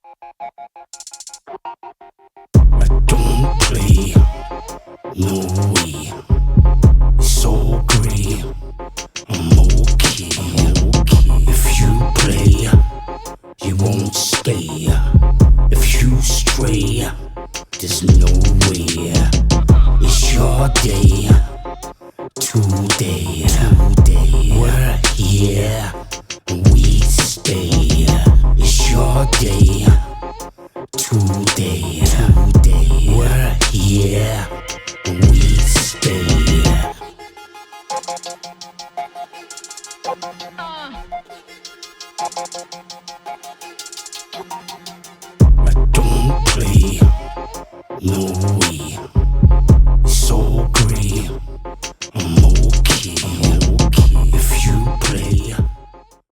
I don't play, no way. It's all grey, I'm okay. If you play, you won't stay. If you stray, there's no way. It's your day, today. We're here, we stay. It's your day, today. We're here, we stay. I don't play, no way.